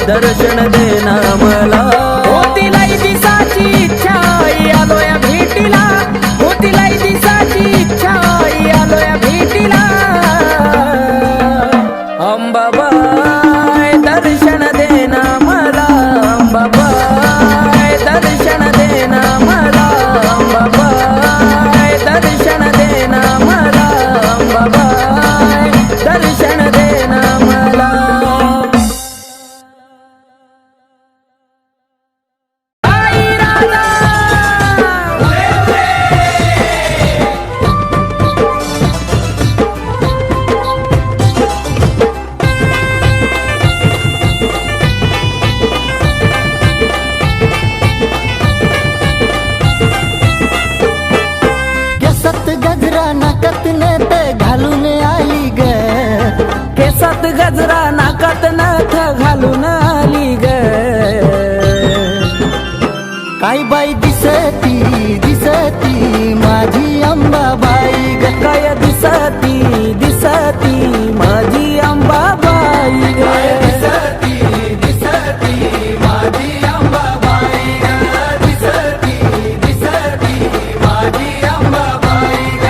दर्शन देना मला. होतीलाई दिसाची इच्छा आलोया भेटीला, होतीलाई दिसाची इच्छा आलोया भेटीला. अंबाबाई दर्शन देना मला, अंबाबाई दर्शन देना मला, अंबाबाई दर्शन देना मला, अंबाबाई दर्शन देना मला. केसात गजरा नाकात नथ घालून आली ग. काय बाई दिसती दिसती माझी अंबाबाई ग. काय दिसती दिसती माझी अंबाबाई ग. दिसती दिसती माझी अंबाबाई ग. दिसती दिसती माझी अंबाबाई ग.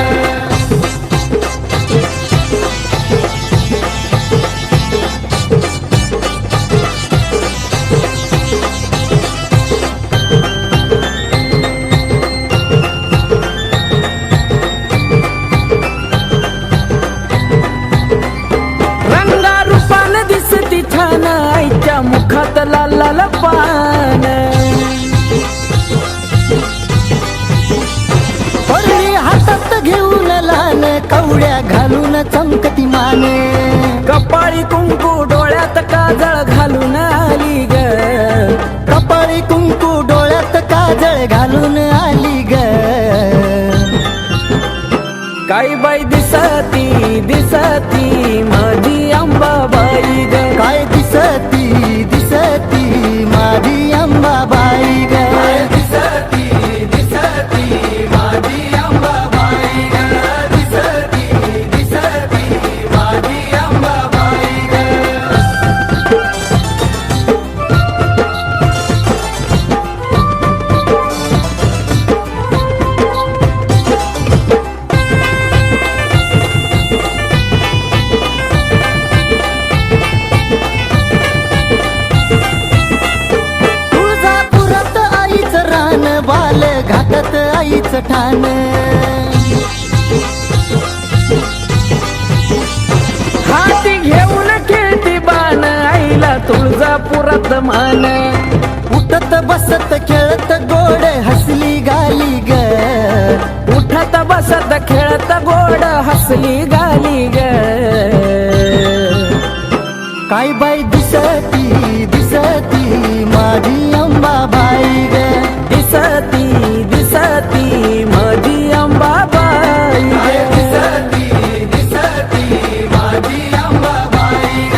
रंगारूपान दिसती छान आईच्या मुखात लाल लाल पान. परळी हातात घेऊन लहान कवड्या घालून चमकती माने. कपाळी कुंकू डोळ्यात काजळ घालून आली ग. कपाळी कुंकू डोळ्यात काजळ घालून आली ग. काय बाई दिसती दिसती माझी अंबाबाई ग. काय दिसती दिसती माझी अंबाबाई ग. दिसती दिसती माझी अंबाबाई ग. दिसती दिसती माझी अंबाबाई ग. तुळजापुरात आईचं रान बाल घाटात आईचं ठाण. हाती घेऊन खेळती बाण आईला तुळजापुरात मान. उठत बसत खेळत गोड हसली गाली ग. उठत बसत खेळत गोड हसली गाली ग. काय बाई दिसती दिसती माझी अंबाबाई ग. दिसती दिसती माझी अंबाबाई ग. दिसती दिसती माझी अंबाबाई ग.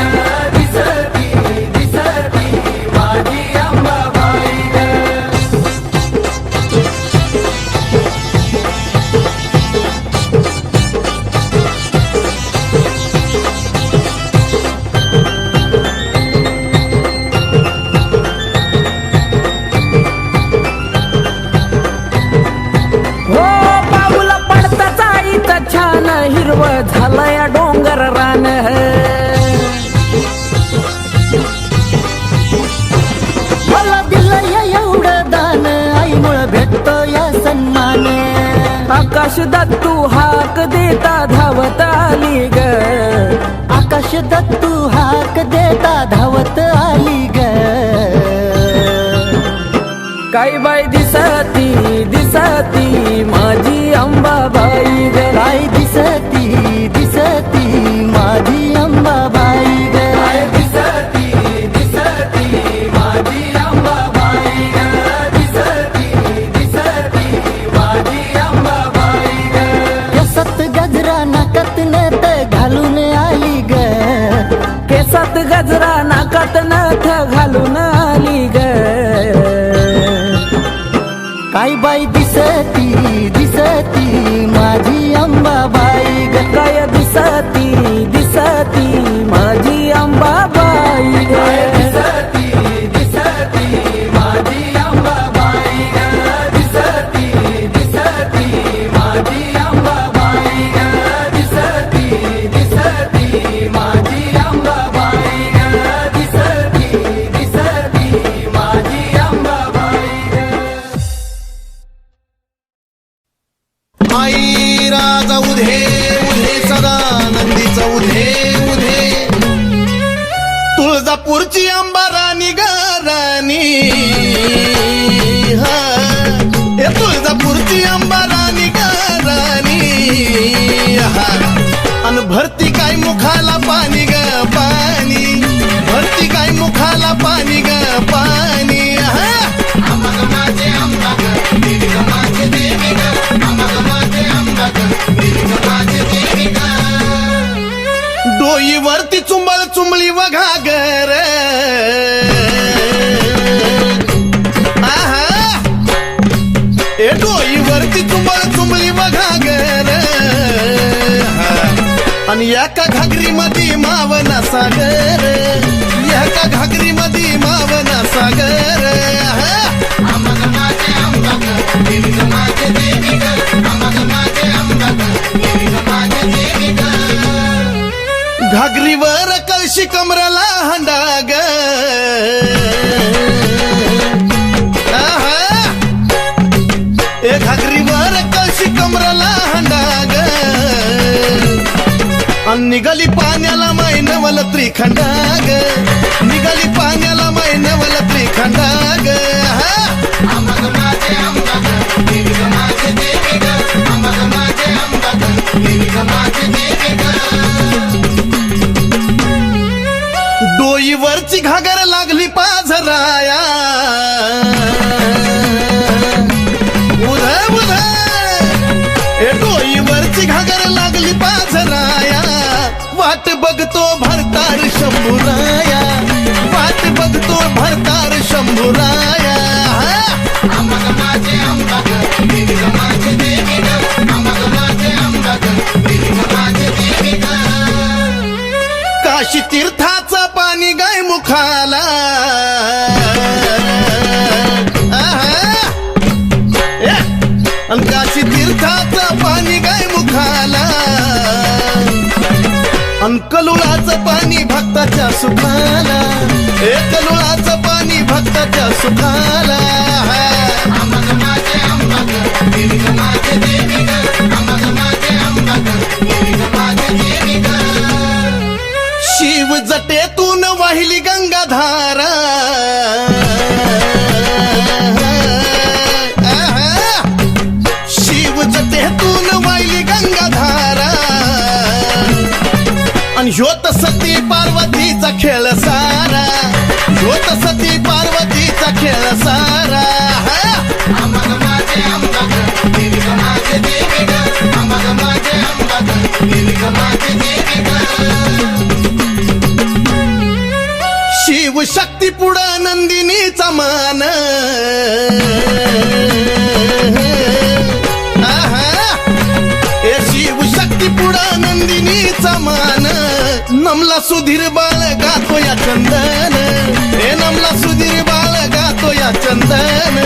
दिसती दिसती माझी अंबाबाई ग. हो पाऊला पडताच आईचा छान हिरव झालंय डोंगर रान. मला दिलं एवढं दान आईमुळं भेटतो या सन्मान. आकाश दत्तू हाक देता धावत आली ग. आकाश दत्तू हाक देता धावत आली ग. काय बाई दिसती दिसती माझी अंबाबाई ग. काय दिसती दिसती माझी अंबाबाई ग. दिसती दिसती माझी अंबाबाई ग. दिसती दिसती माझी अंबाबाई ग. केसात गजरा नाकात नथ घालून आली ग. केसात गजरा नाकात नथ घालून आली ग. काय बाई दिसती दिसती माझी अंबाबाई ग. काय दिसती दिसती माझी अंबाबाई ग. दिसती अंबाराणी गाराणी हा हे तुळजापूरची अंबाराणी गाराणी हा अन भरती काय मुखाला पाणी ग पाणी भरती काय मुखाला पाणी ग पाणी हा डोईवरती चुंबळ चुंबळी वघागर आहा ए डोईवरती चुंबळ चुंबळी वघागर आणि एका घागरी मध्ये मावना सागर एका घागरी मध्ये मावना सागर घागरीवर कळशी कमराला हंडाग ए घागरीवर कळशी कमराला हंडाग अन निघाली पाण्याला मैनवल त्रिखंडाग निघाली पाण्याला मैनवल त्रिखंडाग डोईवरची घागर लागली पाझराया उध उध ए डोईवरची घागर लागली पाझराया वाट बघतो भरतार शंभूराया वाट बघतो भरतार शंभूराया काशी तीर्थाचं पाणी गाय मुखाला काशी तीर्थाचं पाणी गाय मुखाला अन कलुळाचं पाणी भक्ताच्या सुखाला ए कलुळाचं पाणी भक्ताच्या सुखाला शिव जटेतून वाहिली गंगाधारा शिव जटेतून वाहिली गंगाधारा आणि ह्योत सती पार्वतीचा खेळ सारा ह्योत सती पार्वतीचा खेळ सारा शिव शक्ती पुढं नंदिनीचा मान ए शिव शक्ती पुढं नंदिनीचा मान नमला सुधीर बाळ गातो या चंदन ए नमला सुधीर बाळ गातो या चंदन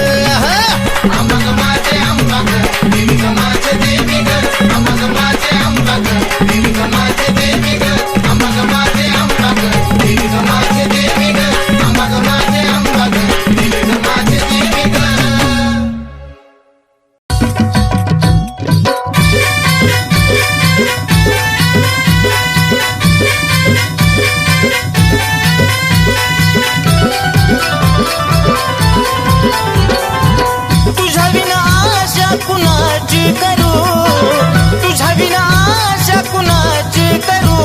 तुझ्या विना आशा कुणाची करू तुझ्या विना आशा कुणाची करू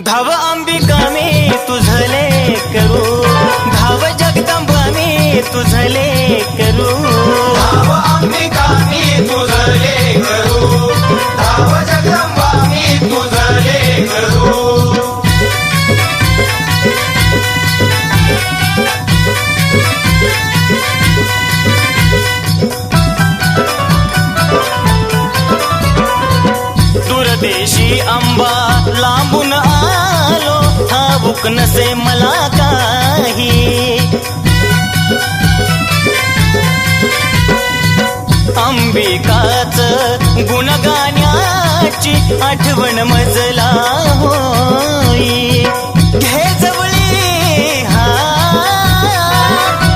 धाव अंबिका मी तुझले करू धाव जगदंबा मी तुझले करू धाव अंबिका मी तुझले करू धाव जगदंबा मी तुझले करू दुर्देशी अंबा लांबून आलो ठाऊक नसे मला काही अंबिकाच गुणगाण्याची आठवण मजला होई घे जवळी हा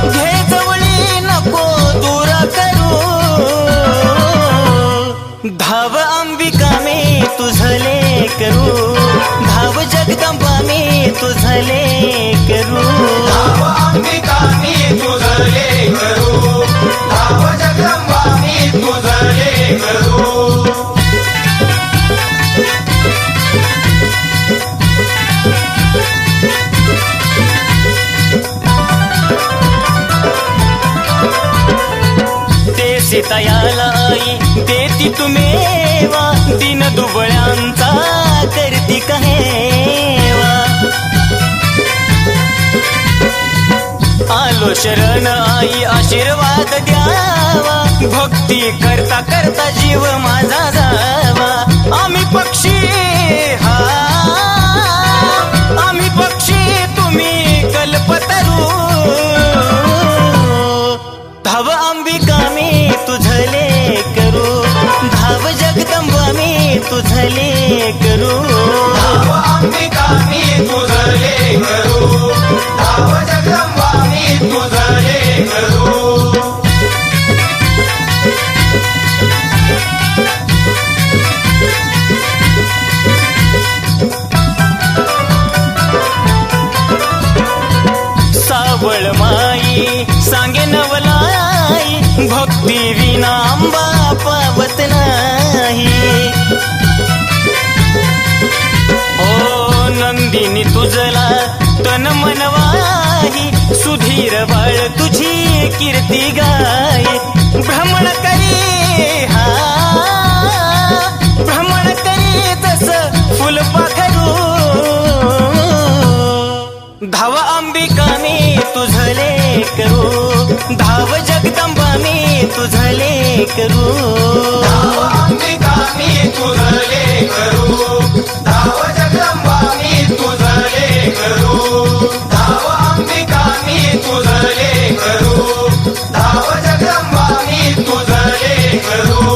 घे जवळी नको दूर करू धाव अंबिका मी तुझले करू धाव जगदंबा मी तुझले करू अंबिका मी तुझले करू धाव जगदंबा मी तुझले करू ते सीतायाला आई देती तुम्हेवा दिन दुबळ्यांचा करती कहेवा आलो शरण आई आशीर्वाद द्यावा भक्ती करता करता जीव माझा जावा आम्ही पक्षी हा आम्ही पक्षी तुम्ही कल्पतरू धाव अंबिका मी तुझले करू धाव जगदंबा मी तुझले करू अंबिका मी तुझले करू धाव जगदंबा मी तुझले करू सावळ माई सांगे नवलाई भक्ती विना अंबा पावत नाही ओ नंदिनी तुझला तन मनवाही सुधीर बाळ तुझी कीर्ती गाय भ्रमण करी हा भ्रमण करी तस फुलपाखरू धाव अंबिका मी तुझले करू धाव जगदंबा मी तुझले करू अंबिका मी तुझले करू धाव जगदंबा मी तुझले करू धाव अंबिका मी तुझले करू धाव जगदंबा मी तुझले करू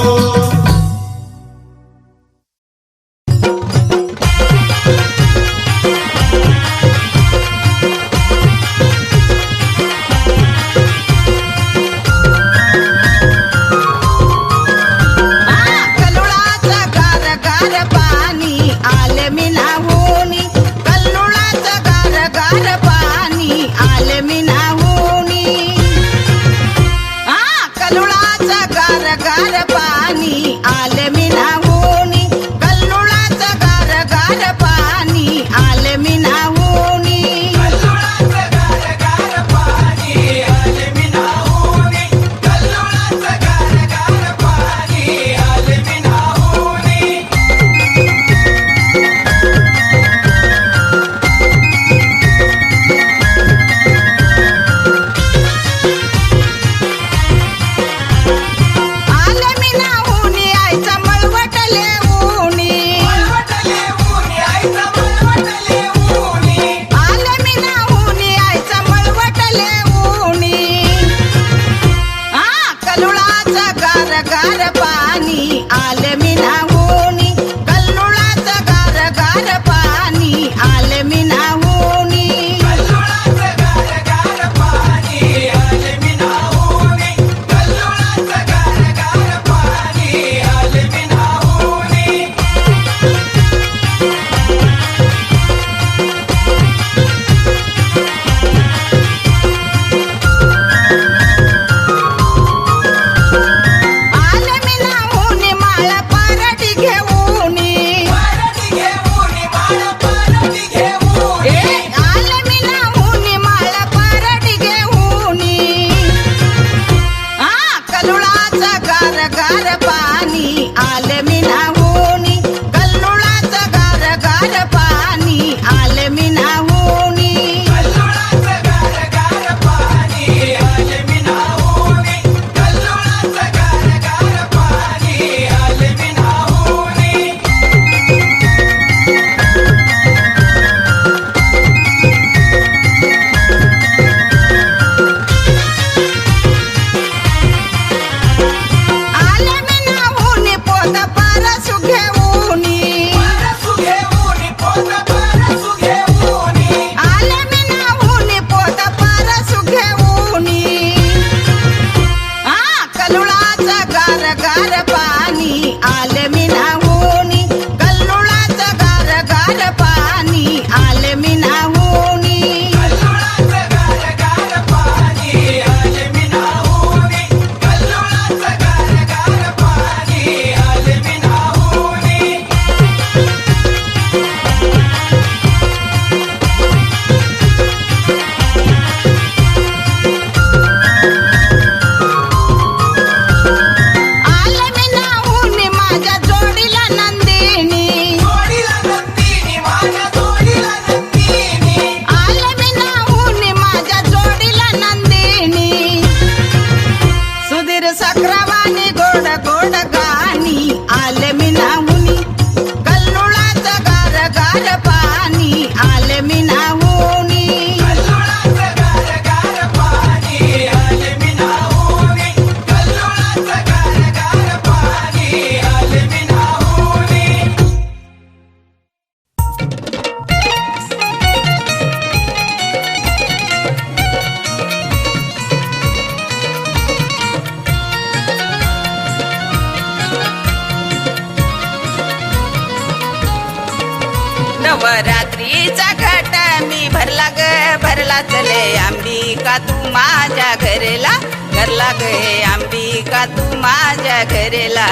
नवरात्रीचा घट मी भरला ग भरला चले अंबिका तू माझ्या घरला घरला ग अंबिका तू माझ्या घरला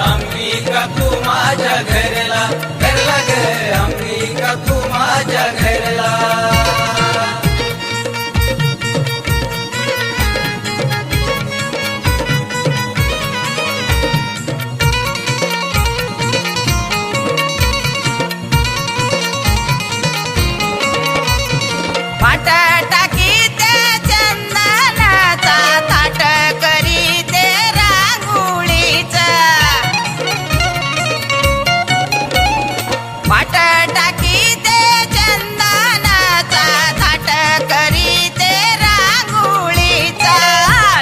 अंबिका तू माझ्या घरला घरला ग अंबिका तू माझ्या घरला पाट टाकी ते चंदनाचा ताट करी ते रांगोळीचा पाट टाकी ते चंदनाचा ताट करी ते रांगोळीचा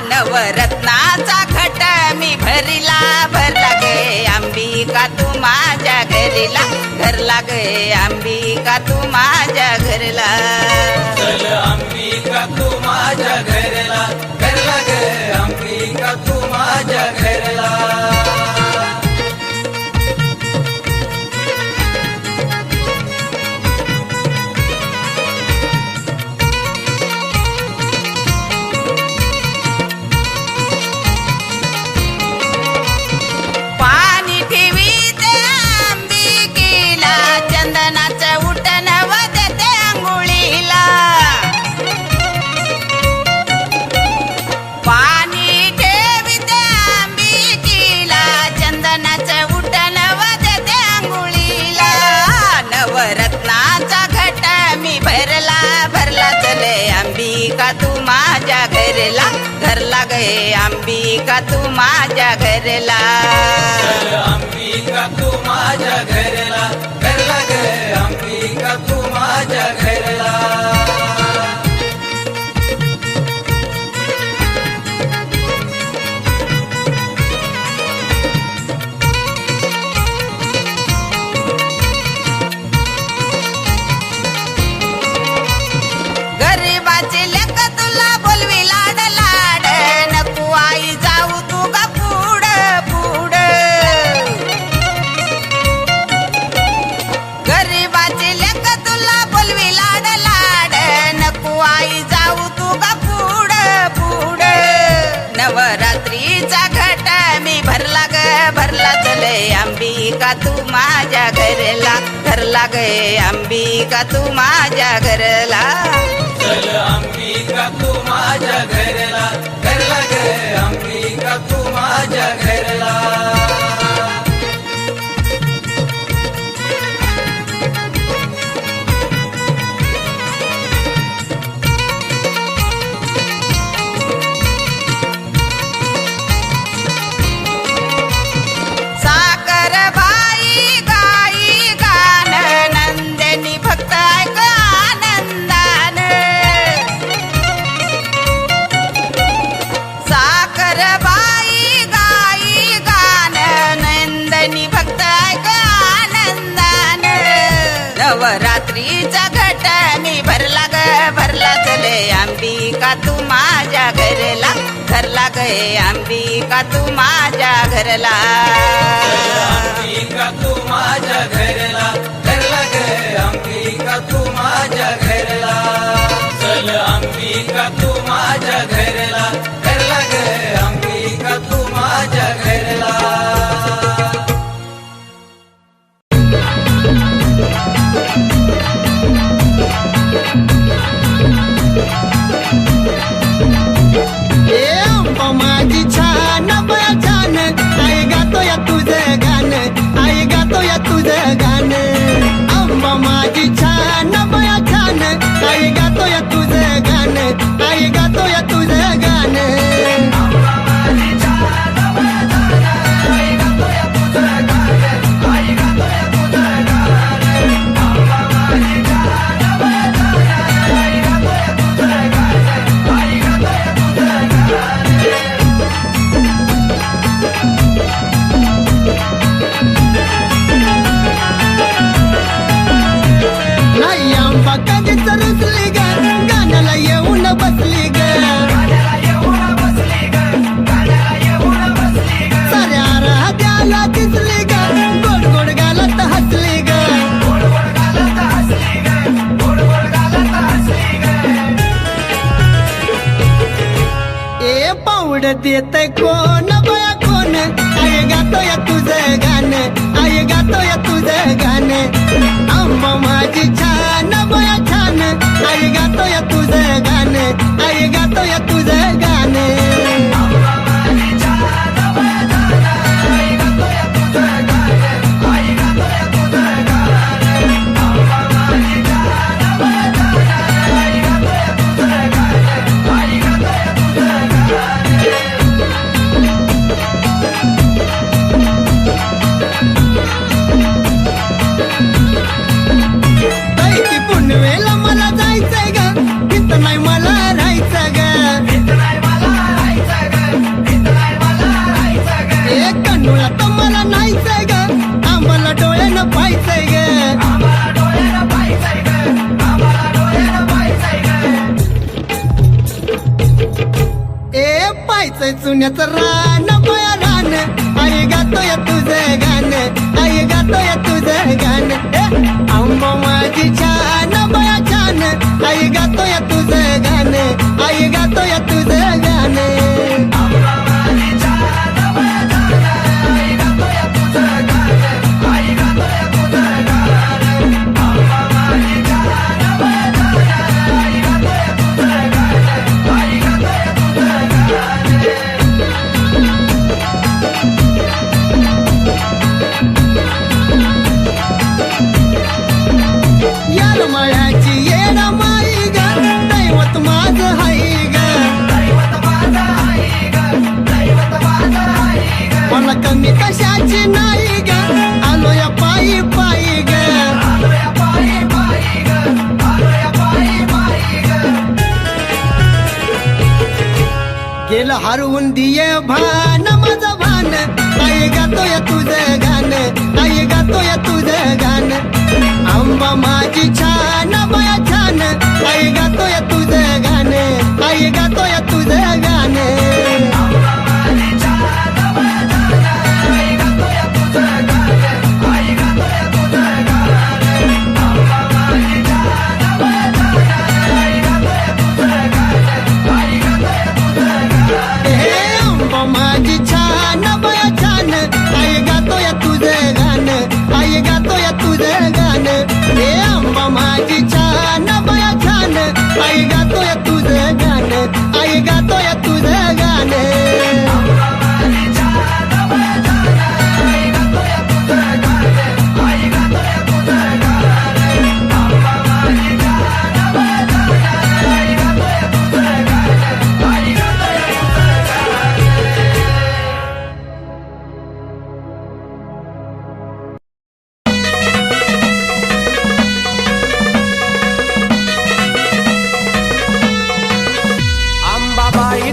नवरत्नाचा घट मी भरला भरला गे अंबिका तू माझ्या घरला घरला गे अंबिका तू माझ्या घरला अंबिका तू माझ्या घरला घरला ग अंबिका तू माझ्या घरला पाणी ठेवी ते अंबिकेला चंदनाचं उठण देते आंघोळीला पाणी ठेवी ते अंबिकेला चंदनाचं उठण देते आंघोळीला नवरत्नाचा घट मी भरला भरला चले अंबिका तू माझ्या घरला घरला गे अंबिका तू माझ्या घरला अंबिका तू माझ्या घरला घरला ग अंबिका तू माझ्या घरला गरीबाचे लेक तुला बोलवी लाड लाड नको आई जाऊ तू ग पुढ पुढ गरीबाचे लेक तुला बोलवी लाड लाड नको आई जाऊ तू ग पुढ पुढ नवरात्रीचा घट मी भरला ग भरला चले अंबिका तू माझ्या घरला घरला गे अंबिका तू माझ्या घरला अंबिका तू माझ्या घरला घरला ग अंबिका तू माझ्या घरला साकर बाई गाई गान नंदिनी भक्त ऐक आनंदान साकर बाई गाई गान नंदिनी भक्त ऐक आनंदान नवरात्रीचा घट मी भरला ग भरला चले अंबिका तू माझ्या घरला घरला गे अंबिका तू माझ्या घरला अंबिका तू माझ्या घरला घरला ग अंबिका तू माझ्या घरला चल अंबिका तू माझ्या घरला घरला ग अंबिका तू माझ्या घरला माझी छान बया छान आई गातो या तुझं गाणं आई गातो या तुझं गाणं अंबा माझी छान बया छान आई गातो या तुझं गाणं आई गातो या तुझं गाणं नाही आंबा कधीच रुसली ग गाण्याला येऊन बसली ग साऱ्या राहत्याला दिसली ग गोड गोड गालात हसली ग आवडत येत कोण बया कोण आई गातोय तुझं गाणं आई गातोय तुझं गाणं आंबा माझी छान बया छान आई गातोय तुझं गाणं आई गातोय तुझं गाणं ऐकी पुनवेला मला जायचंय ग इथं नाही मला राहायचं ग एक कन्नूला तर मला नाहीचंय ग आम्हाला डोळ्यानं पाहायचंय ग ए पाहायचंय चुन्याचं रान बया रान आई गातोय तुझं गाणं आई गातोय तुझं गाणं आंबा माझी छान बया छान आई गातोय तुझं गाणं आई गातोय तुझं गाणं यार मायाची येणा माई ग दैवत माझं हाय ग मला कमी कशाची नाही ग आलो या पायी पायी ग गेलं हरवून दिये भान माझं भान आई गातोय तुझं गाणं आई गातोय तुझं गाणं आंबा माझी छान बया छान आई गातोय तुझं गाणं आई गातोय तुझं गाणं हे आंबा माझी छान बया छान आई गातोय तुझं गाणं आई गातोय तुझं गाणं हे आंबा माझी छान बया छान आई गातोय तुझं गाणं आई गातोय तुझं गाणं अंबाबाई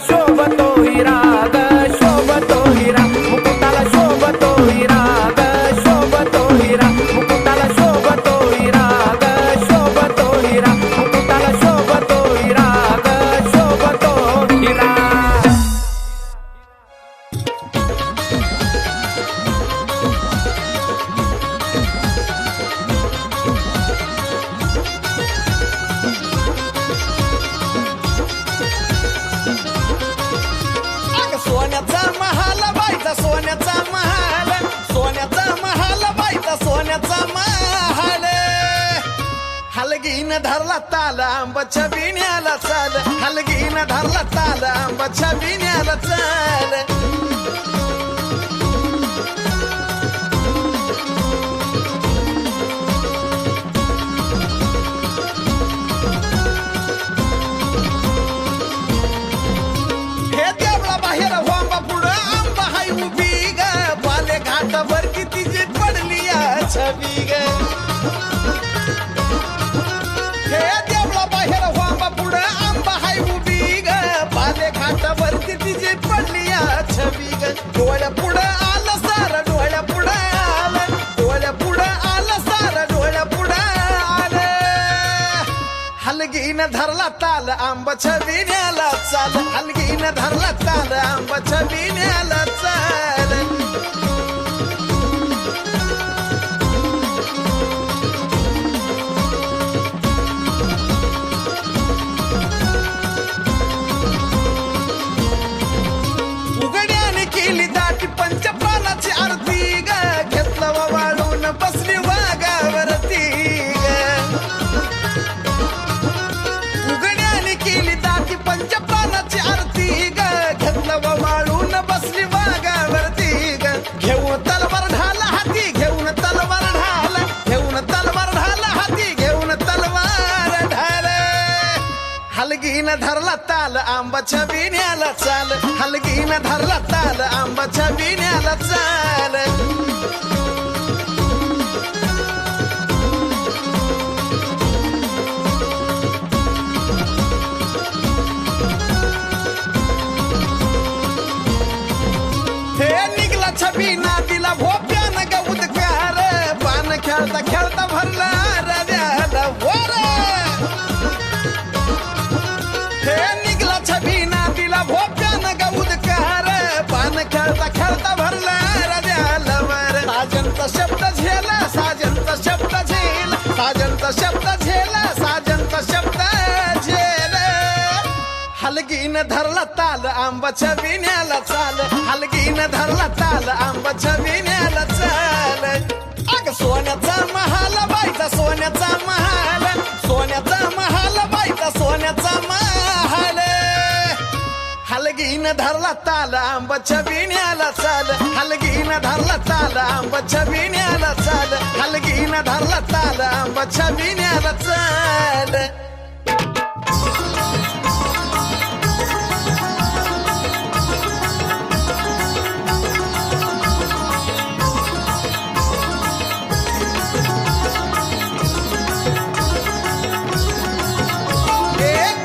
शोभतो हिरा ग शोभतो हिरा मुकुटाला शोभतो हिरा ग शोभतो हिरा मुकुटाला शोभतो हिरा ग शोभतो हिरा मुकुटाला शोभतो हिरा ग शोभतो हिरा सोन्याचा महाल बाईचा सोन्याचा महाल सोन्याचा महाल बाईचा सोन्याचा महाल हलगीन धरला ताल आंबाच्या बिण्याला चाल हलगीन धरला ताल आंबाच्या बिण्याला चाल हे देवळा बाहेर वांबा पुढं आंबा हाय उभी ग बाले घाटावर किती जी पडली या छबी ग हे देवळा बाहेर वांबा पुढं आंबा हाय उभी ग बाले घाटावर किती जी पडली या छबी ग डोळ्या पुढं आलं सार डोळ्या पुढं आलं डोळ्या पुढं आलं सार डोळ्या पुढं आलं हलगीन धरला ताल आंबाच्या बिण्याला चाल हलगीन धरला ताल आंबाच्या बिण्याला चाल उघड्याने केली दाटी पंचप्राणाची आरती ग घेतलं वाळून बसली वाघावरती उघड्याने केली दाटी पंचप्राणाची आरती ग घेतलं वाळून बसली वाघावरती ग घेऊन तलवार ढाल हाती घेऊन तलवार ढाल घेऊन तलवार ढाल हाती घेऊन तलवार ढाल हलगीन धरला ताल आंबाच्या बिण्याला चाल हलगीन धरला ताल आंबाच्या बिण्याला चाल हे निघला छबी नातीला भोप्यान गौदकार पान खेळता खेळता भरला रव्याला वर हे निघला छबी नातीला भोप्यान गौदकार पान खेळता खेळता भरला रव्याला वर साजनचा शब्द झेला साजनचा शब्द झेल साजनचा शब्द झेला साजनचा शब्द झेल हलगीन धरला ताल आंबाच्या बिण्याला चाल हलगीन धरला ताल आंबाच्या बिण्याला चाल अग सोन्याचा महाल बाईचा सोन्याचा महाल सोन्याचा महाल बाईचा सोन्याचा महाल हलगीन धरला ताल आंबाच्या बिण्याला चाल हलगीन धरला ताल आंबाच्या बिण्याला चाल हलगीन धरला ताल आंबाच्या बिण्याला चाल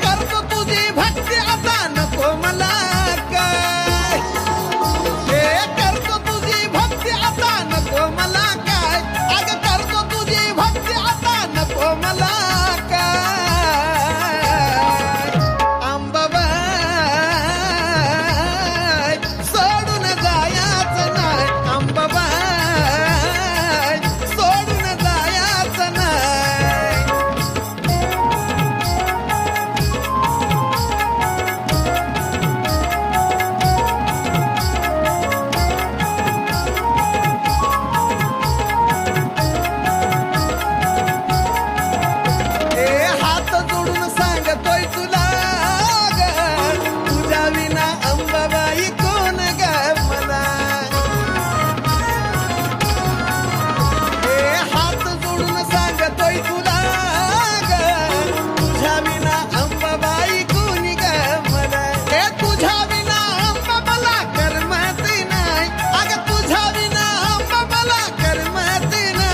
करतो तुझी भक्ती आता नको मला काय हे करतो तुझी भक्ती आता नको मला काय अग करतो तुझी भक्ती आता नको मला काय अंबाबाई सोडून जायचं नाही अंबाबाई सोडून जायचं नाही हात जोडून सांगतोय तुला ग तुझ्या विना अंबाबाई कोण ग मला हात जोडून सांगतोय तुला ग तुझ्या विना अंबाबाई कोणी ग मला तुझ्या विना अंबा मला करमत नाही अग तुझ्या विना अंबा मला करमत नाही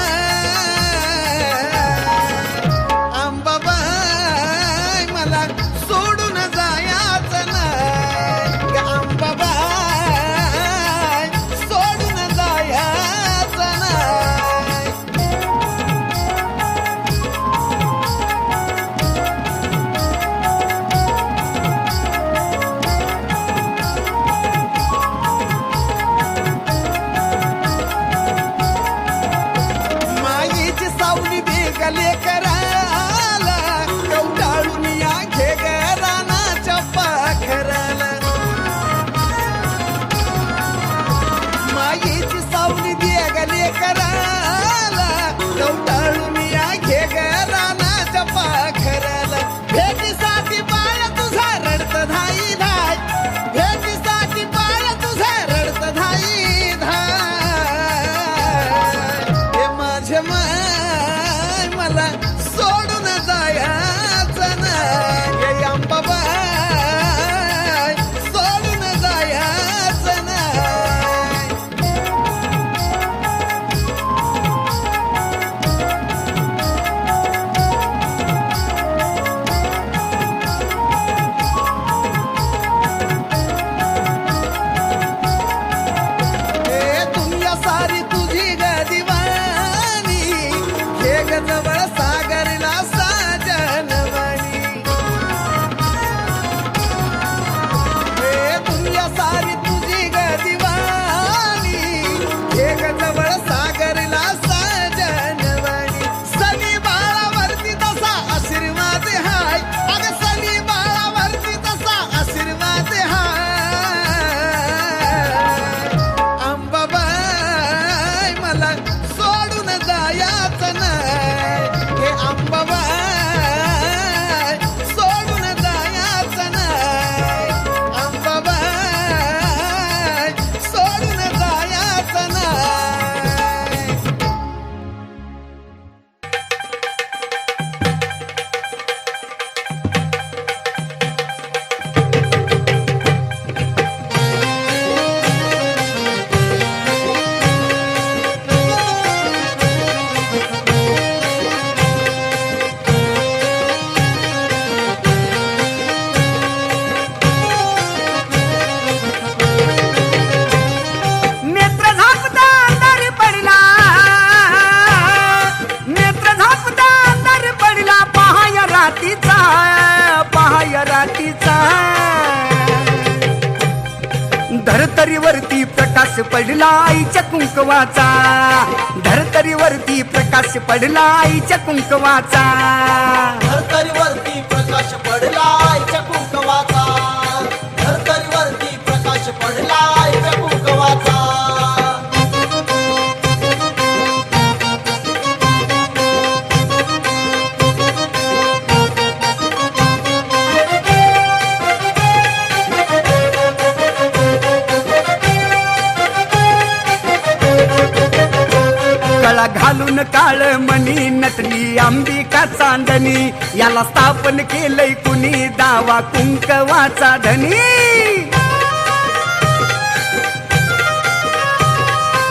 अंबाबाई मला सोडून जायचं नाही पाहाया रातीचा धरतरीवरती प्रकाश पडला आईच्या कुंकवाचा धरतरीवरती प्रकाश पडला आईच्या कुंकवाचा धरतरीवरती प्रकाश पडला आईच्या कुंकवाचा धरतरीवरती प्रकाश पडला आईच्या कुंकवाचा गळा घालून काळ मणी नटली अंबिका चांदणी याला स्थापन केलंय कुणी दावा कुंकवाचा धनी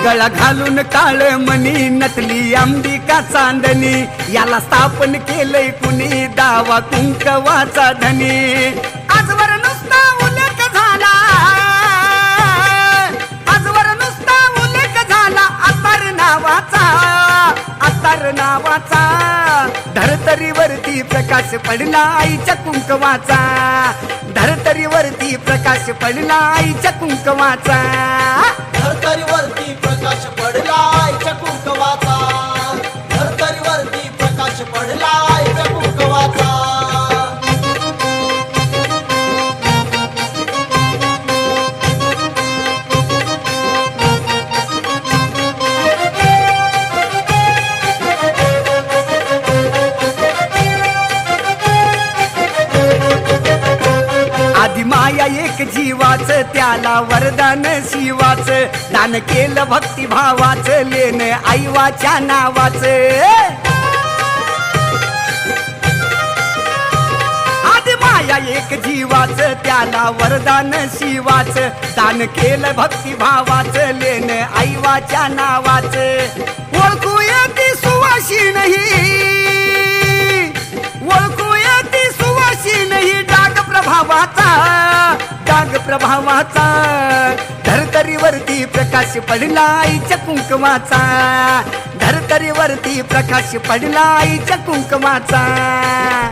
गळा घालून काळ मणी नटली अंबिका चांदणी याला स्थापन केलंय कुणी दावा कुंकवाचा धनी आजवर नुसता उल्लेख झाला आजवर नुसता उल्लेख झाला अत्तर नावाचा धरतरीवरती प्रकाश पडला आईच्या कुंकवाचा धरतरीवरती प्रकाश पडला आईच्या कुंकवाचा धरतरीवरती प्रकाश पडला आईच्या कुंकवाचा धरतरीवरती प्रकाश पडला आईच्या कुंकवाचा आधी माया एक जीवाच त्याला वरदान शिवाच दान केलं भक्तिभावाच लेन आईवाच्या नावाच आधी माया एक जीवाच त्याला वरदान शिवाच दान केलं भक्तिभावाच लेन आईवाच्या नावाच ओळखू येती सुवाशी नाही ओळखू येती सुवाशी नाही डाग प्रभावाचा धरतरीवरती प्रकाश पडला आईच्या कुंकवाचा धरतरीवरती प्रकाश पडला आईच्या कुंकवाचा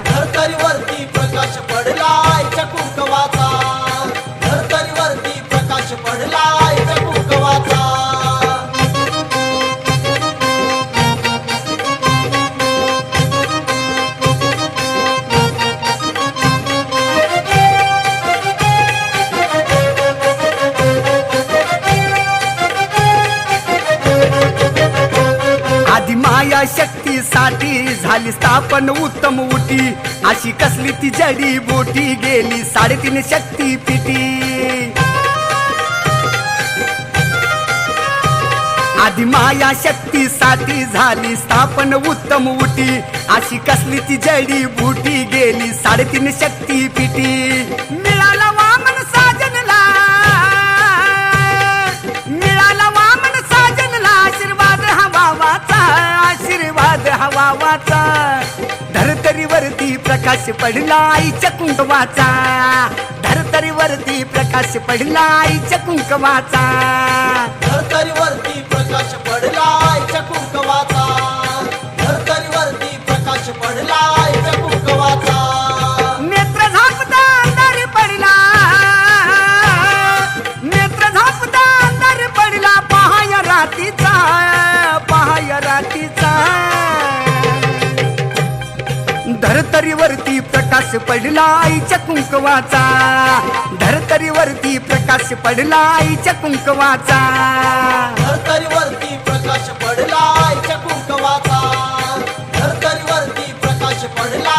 धरतरीवरती प्रकाश पडला आईच्या कुंकवाचा धरतरीवरती प्रकाश पडला आईच्या कुंकवाचा आधी माया शक्तीसाठी झाली स्थापन उत्तम उटी अशी कसली ती जडी बोटी गेली 3.5 शक्ती पिटी आधी माया शक्तीसाठी झाली स्थापन उत्तम उटी अशी कसली ती जडी बुटी गेली 3.5 शक्ती पिटी मिळाला वामन साजनला मिळाला वामन साजनला आशीर्वाद हवावाचा धरतरीवरती प्रकाश पडला आईच्या कुंकवाचा धरतरीवरती प्रकाश पडला आईच्या कुंकवाचा धरतरीवरती प्रकाश पडला आईच्या कुंकवाचा धरतरीवरती प्रकाश पडला आईच्या कुंकवाचा नेत्र झापता अंधार पडला नेत्र झापता अंधार पडला पहाया रातीचा धरतरीवरती प्रकाश पडला आईच्या कुंकवाचा धरतरीवरती प्रकाश पडला आईच्या कुंकवाचा धरतरीवरती प्रकाश पडला आईच्या कुंकवाचा धरतरीवरती प्रकाश पडला